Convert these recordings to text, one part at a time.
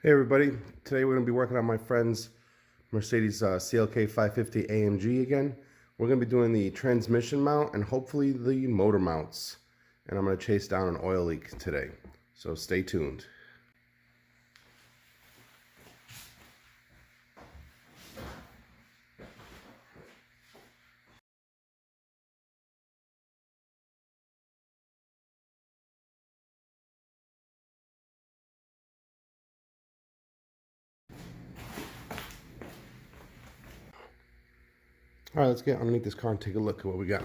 Hey everybody, today we're going to be working on my friend's Mercedes CLK 550 AMG again. We're going to be doing the transmission mount and hopefully the motor mounts. And I'm going to chase down an oil leak today, so stay tuned. Alright, let's get underneath this car and take a look at what we got.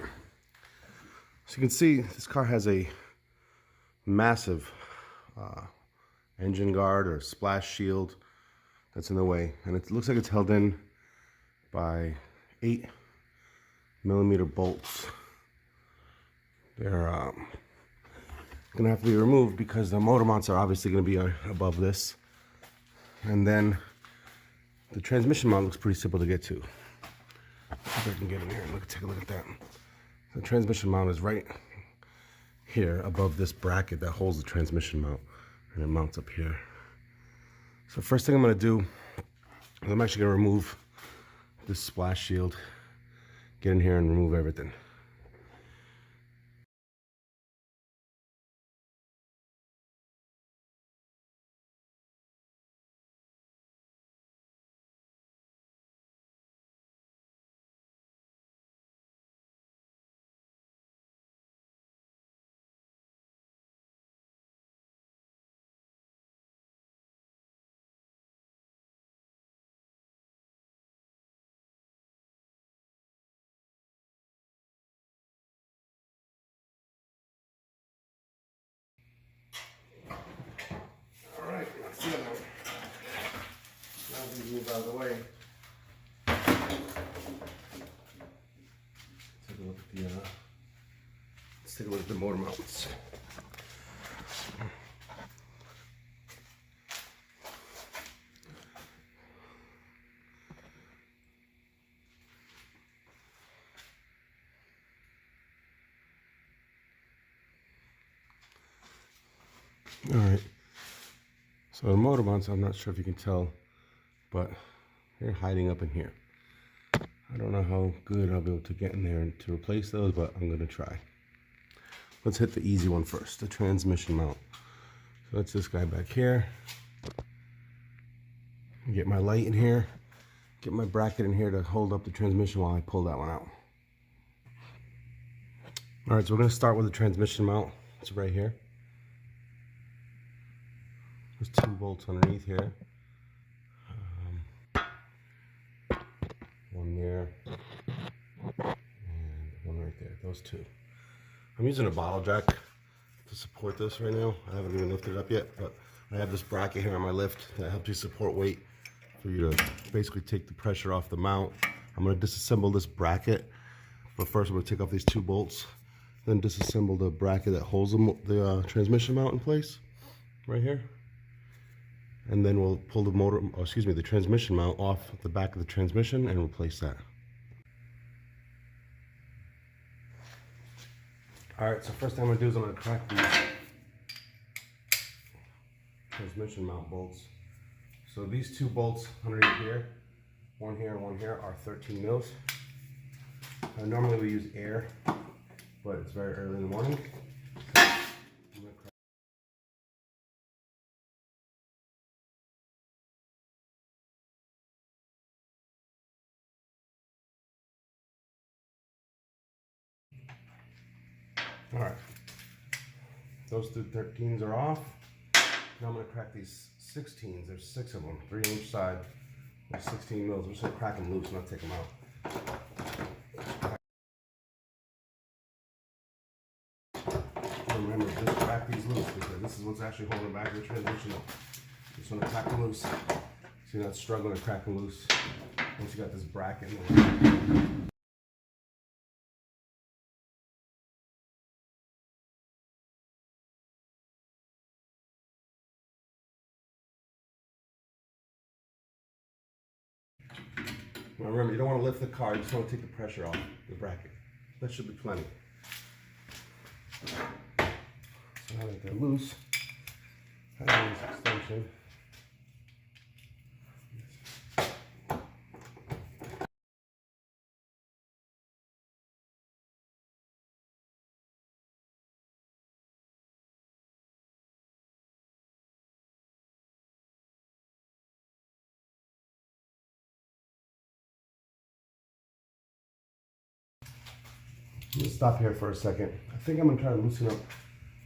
So you can see this car has a massive engine guard or splash shield that's in the way, and it looks like it's held in by 8mm bolts. They're gonna have to be removed because the motor mounts are obviously gonna be above this, and then the transmission mount looks pretty simple to get to. If I can get in here and take a look at that. The transmission mount is right here above this bracket that holds the transmission mount, and it mounts up here. So first thing I'm going to do is I'm actually going to remove this splash shield, get in here and remove everything. Alright, let's see it now. Now these move out of the way. Take a look at the let's take a look at the motor mounts. Alright, so the motor mounts, I'm not sure if you can tell, but they're hiding up in here. I don't know how good I'll be able to get in there to replace those, but I'm going to try. Let's hit the easy one first, the transmission mount. So that's this guy back here. Get my light in here, get my bracket in here to hold up the transmission while I pull that one out. Alright, so we're going to start with the transmission mount. It's right here. There's 2 bolts underneath here. One there, and one right there. Those 2. I'm using a bottle jack to support this right now. I haven't even lifted it up yet, but I have this bracket here on my lift that helps you support weight for you to basically take the pressure off the mount. I'm going to disassemble this bracket, but first I'm going to take off these 2 bolts, then disassemble the bracket that holds the transmission mount in place right here. And then we'll pull the transmission mount off the back of the transmission and replace that. Alright, so first thing I'm going to do is I'm going to crack these transmission mount bolts. So these 2 bolts underneath here, one here and one here, are 13 mils. Normally we use air, but it's very early in the morning. Alright, those 2 13s are off. Now I'm going to crack these 16s. There's 6 of them, 3 on each side. There's 16 mils. I'm just going to crack them loose, not take them out. Remember, just crack these loose because this is what's actually holding back the transmission. Just want to crack them loose so you're not struggling to crack them loose once you got this bracket in the way. Now remember, you don't want to lift the car, you just want to take the pressure off the bracket. That should be plenty. So now that they're loose, I have this extension. Let's stop here for a second. I think I'm gonna try to loosen up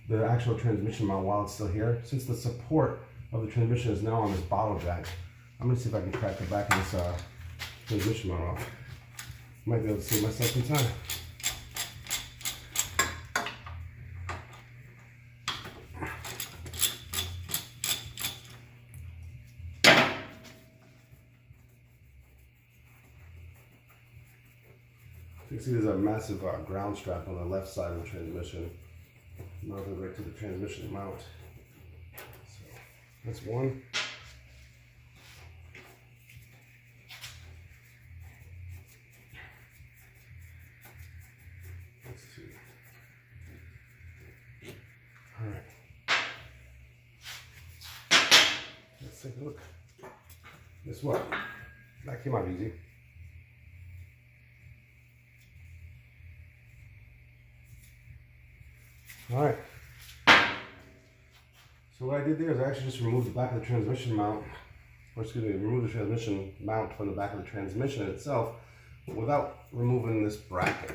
the actual transmission mount while it's still here. Since the support of the transmission is now on this bottle jack, I'm gonna see if I can crack the back of this transmission mount off. Might be able to save myself some time. You can see there's a massive ground strap on the left side of the transmission, mounted right to the transmission mount. So that's one. That's two. All right. Let's take a look. Guess what? That came out easy. All right. So what I did there is I actually just removed the back of the transmission mount, or excuse me, remove the transmission mount from the back of the transmission itself, but without removing this bracket.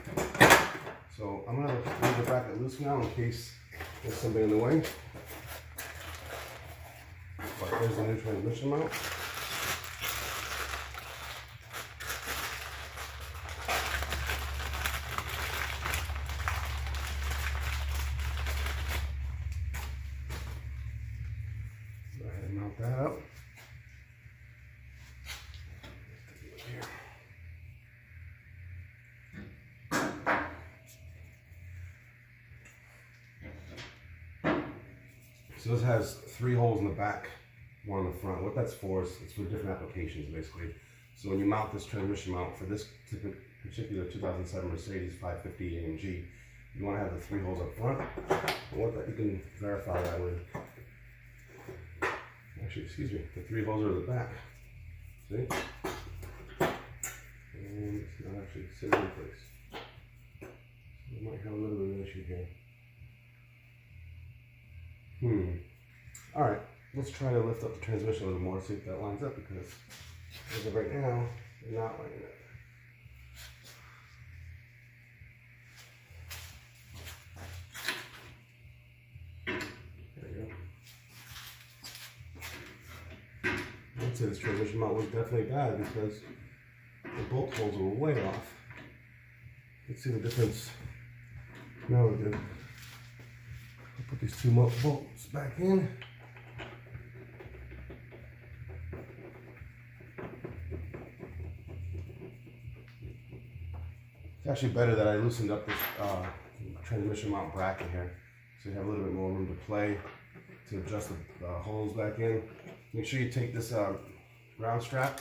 So I'm gonna leave the bracket loose now in case there's something in the way. But there's the new transmission mount. Mount that up. So this has 3 holes in the back, 1 in the front. What that's for is it's for different applications basically. So when you mount this transmission mount for this particular 2007 Mercedes 550 AMG, you want to have the 3 holes up front. And what that, you can verify that with. Actually, excuse me, the 3 holes are at the back. See? And it's not actually sitting in place. So we might have a little bit of an issue here. Alright, let's try to lift up the transmission a little more, see if that lines up, because as of right now, they're not lining up. I'd say this transmission mount was definitely bad because the bolt holes were way off. Let's see the difference. Now we're good. I'll put these 2 bolts back in. It's actually better that I loosened up this transmission mount bracket here, so you have a little bit more room to play to adjust the holes back in. Make sure you take this round strap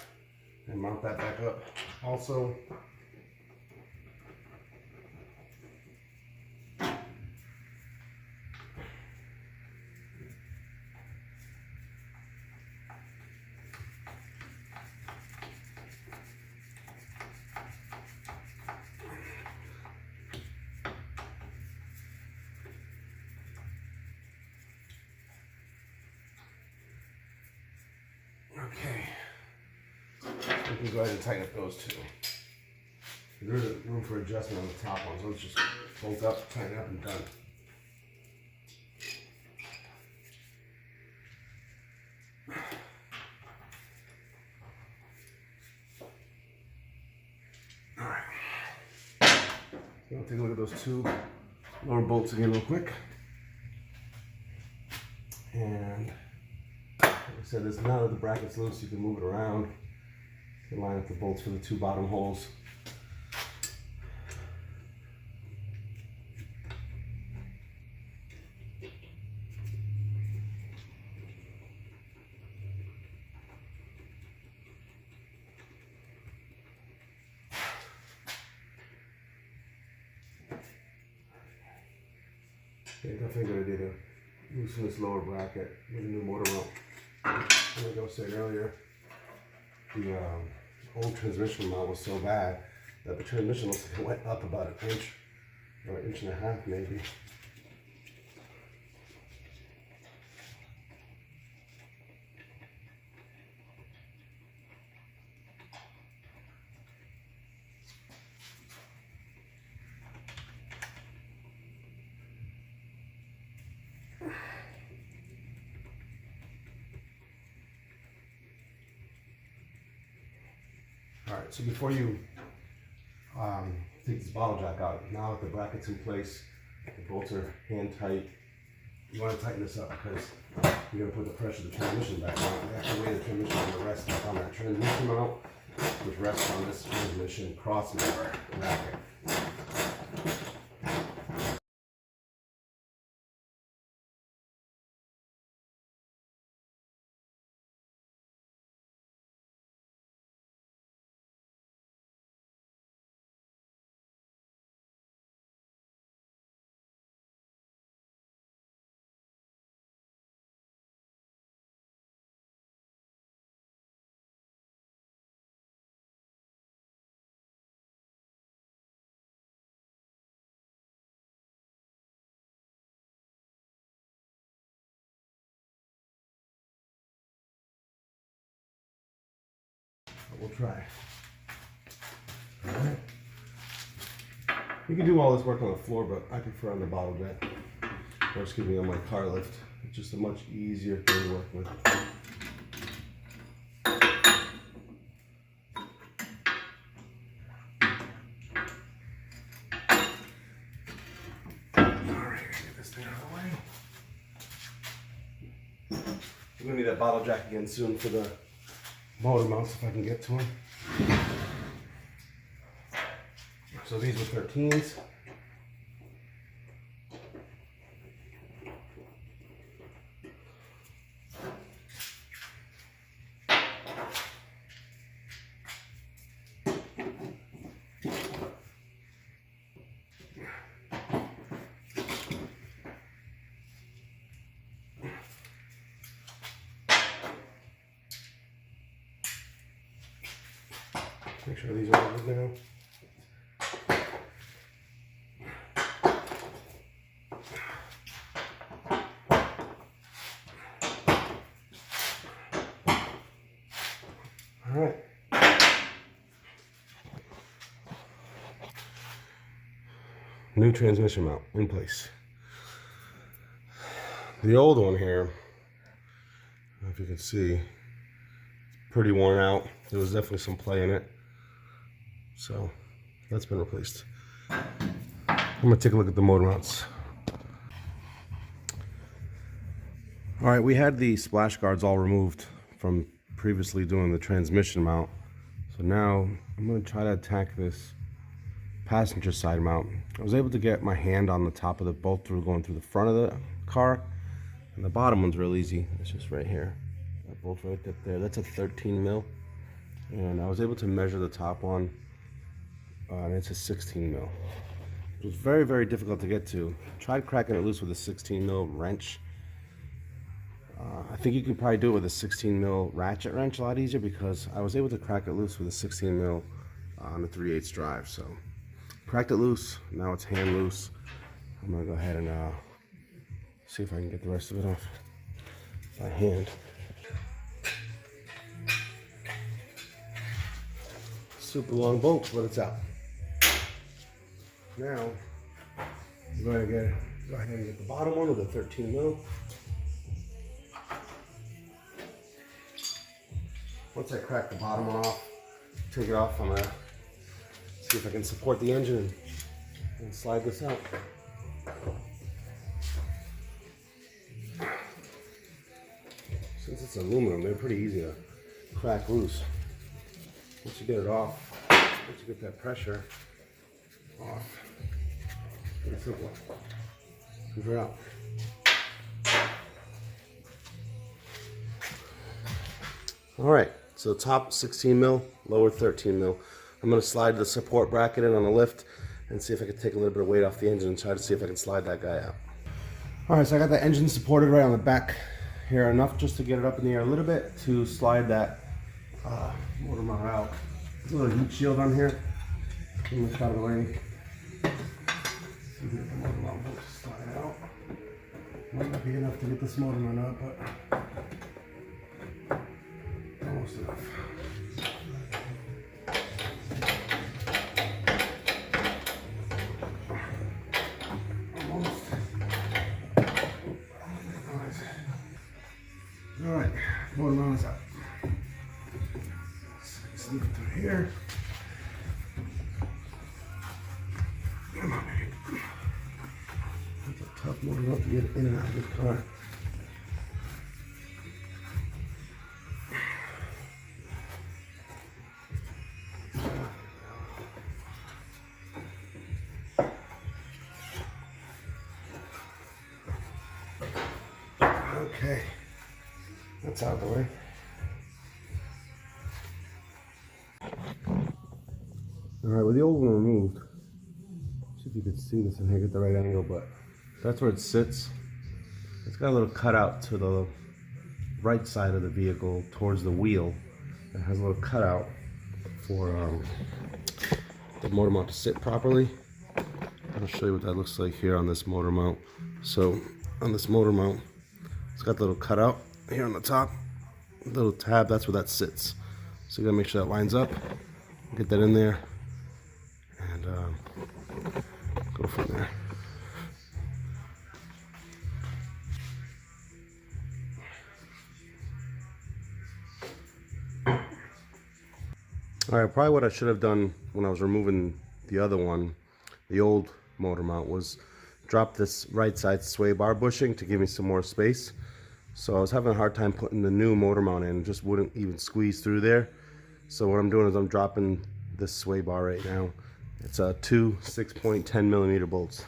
and mount that back up. Also, okay, we can go ahead and tighten up those 2. There is room for adjustment on the top one, so let's just bolt up, tighten up, and done. All right, so I'll take a look at those 2 lower bolts again real quick. And like I said, there's now that the bracket's loose, you can move it around. You can line up the bolts for the 2 bottom holes. Okay, definitely a good idea to loosen this lower bracket with a new motor mount. Like I was saying earlier, the old transmission mount was so bad that the transmission looks like it went up about 1 inch or 1.5 inches maybe. Alright, so before you take this bottle jack out, now that the bracket's in place, the bolts are hand tight, you want to tighten this up because you're going to put the pressure of the transmission back on. You have to lay the transmission on the rest up on that transmission mount, which rests on this transmission cross member bracket. We'll try. Alright. You can do all this work on the floor, but I prefer on the bottle jack. Or excuse me, on my car lift. It's just a much easier thing to work with. Alright, get this thing out of the way. I'm gonna need that bottle jack again soon for the motor mounts if I can get to them. So these were 13s. Make sure these are all good now. All right. New transmission mount in place. The old one here, I don't know if you can see, it's pretty worn out. There was definitely some play in it. So that's been replaced. I'm gonna take a look at the motor mounts. All right, we had the splash guards all removed from previously doing the transmission mount. So now I'm gonna try to attack this passenger side mount. I was able to get my hand on the top of the bolt through going through the front of the car, and the bottom one's real easy. It's just right here. That bolt right up there, that's a 13 mil. And I was able to measure the top one, and it's a 16 mil. It was very, very difficult to get to. Tried cracking it loose with a 16 mil wrench. I think you could probably do it with a 16 mil ratchet wrench a lot easier, because I was able to crack it loose with a 16 mil on a 3/8 drive. So cracked it loose, now it's hand loose. I'm gonna go ahead and see if I can get the rest of it off by hand. Super long bolt, but it's out. Now I'm going to go ahead and get the bottom one with a 13 mil. Once I crack the bottom one off, take it off, I'm going to see if I can support the engine and slide this out. Since it's aluminum, they're pretty easy to crack loose. Once you get it off, once you get that pressure off, pretty simple. Comes right out. All right, so top 16 mil, lower 13 mil. I'm gonna slide the support bracket in on the lift and see if I can take a little bit of weight off the engine and try to see if I can slide that guy out. All right, so I got the engine supported right on the back here, enough just to get it up in the air a little bit to slide that motor mount out. There's a little heat shield on here. I'm gonna cut it away. See if the motor mount will slide out. Might not be enough to get this motor mount out, but almost enough. Almost. All right, motor mount is out. sneak through here. Come on, man. That's a tough motor up to get in and out of this car. Okay, that's out of the way. All right, with the old one removed, see if you can see this in here, get the right angle, but that's where it sits. It's got a little cutout to the right side of the vehicle towards the wheel. It has a little cutout for the motor mount to sit properly. I'll show you what that looks like here on this motor mount. So on this motor mount, it's got the little cutout here on the top, little tab, that's where that sits. So you gotta make sure that lines up, get that in there, and go from there. All right, probably what I should have done when I was removing the other one, the old motor mount, was drop this right side sway bar bushing to give me some more space. So I was having a hard time putting the new motor mount in, just wouldn't even squeeze through there. So what I'm doing is I'm dropping this sway bar right now. It's two 6.10 millimeter bolts.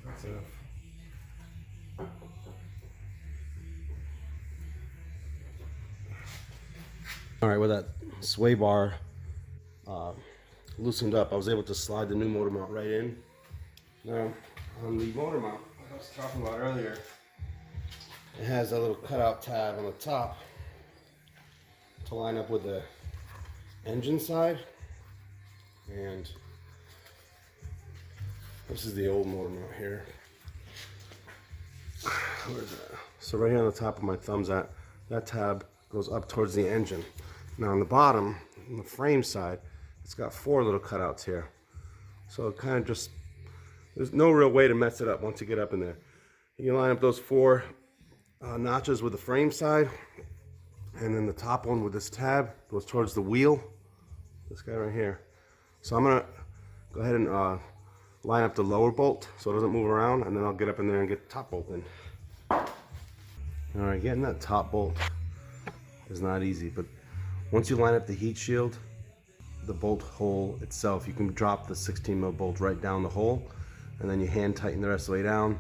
That's enough. All right, with that sway bar loosened up, I was able to slide the new motor mount right in. Now, on the motor mount, like I was talking about earlier, it has a little cutout tab on the top to line up with the engine side. And this is the old motor mount here. Where is that? So right here on the top of my thumbs, that tab goes up towards the engine. Now on the bottom, on the frame side, it's got 4 little cutouts here. So it kind of just, there's no real way to mess it up once you get up in there. You line up those 4 notches with the frame side, and then the top one with this tab goes towards the wheel. This guy right here. So I'm gonna go ahead and line up the lower bolt so it doesn't move around, and then I'll get up in there and get the top bolt in. All right, getting that top bolt is not easy, but once you line up the heat shield, the bolt hole itself, you can drop the 16 mil bolt right down the hole, and then you hand tighten the rest of the way down.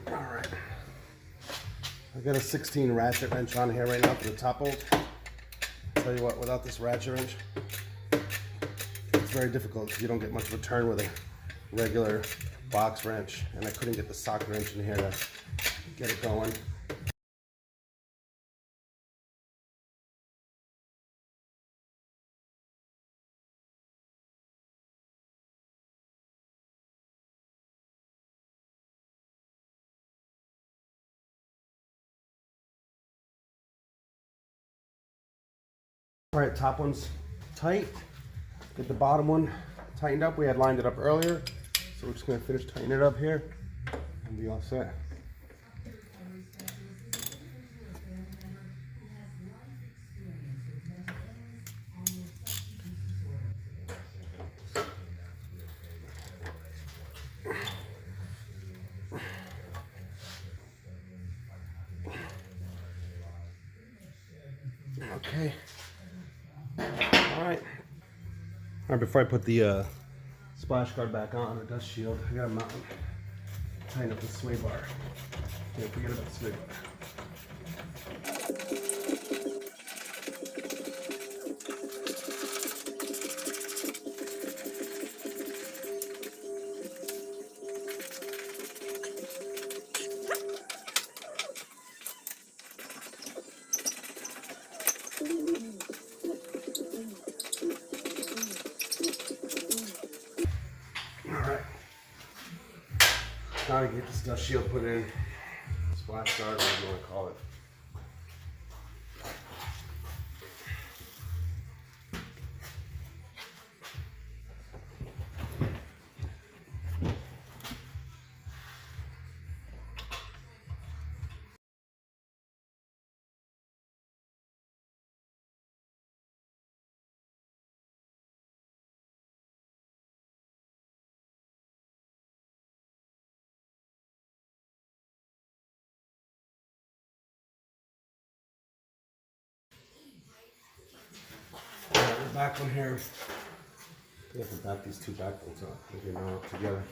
All right, I got a 16 ratchet wrench on here right now for the top bolt. I'll tell you what, without this ratchet wrench, it's very difficult because you don't get much of a turn with a regular box wrench, and I couldn't get the socket wrench in here to get it going. All right, top one's tight. Get the bottom one tightened up. We had lined it up earlier, so we're just gonna finish tightening it up here and be all set. Okay. All right, before I put the splash guard back on, the dust shield, I gotta mount and tighten up the sway bar. Can't forget about the sway bar. Now to get this dust shield put in, splash guard, whatever you want to call it. back one here. You have to back these two back ones up. Maybe now up together.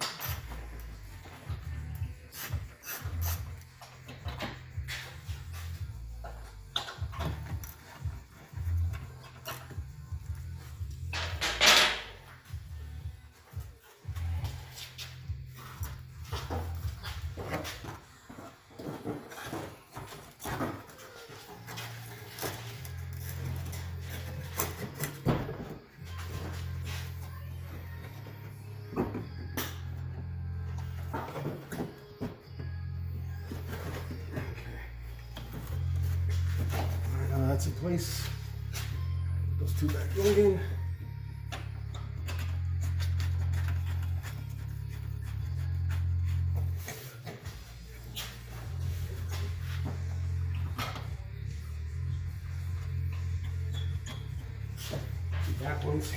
That's in place. Those two back in. Two back ones.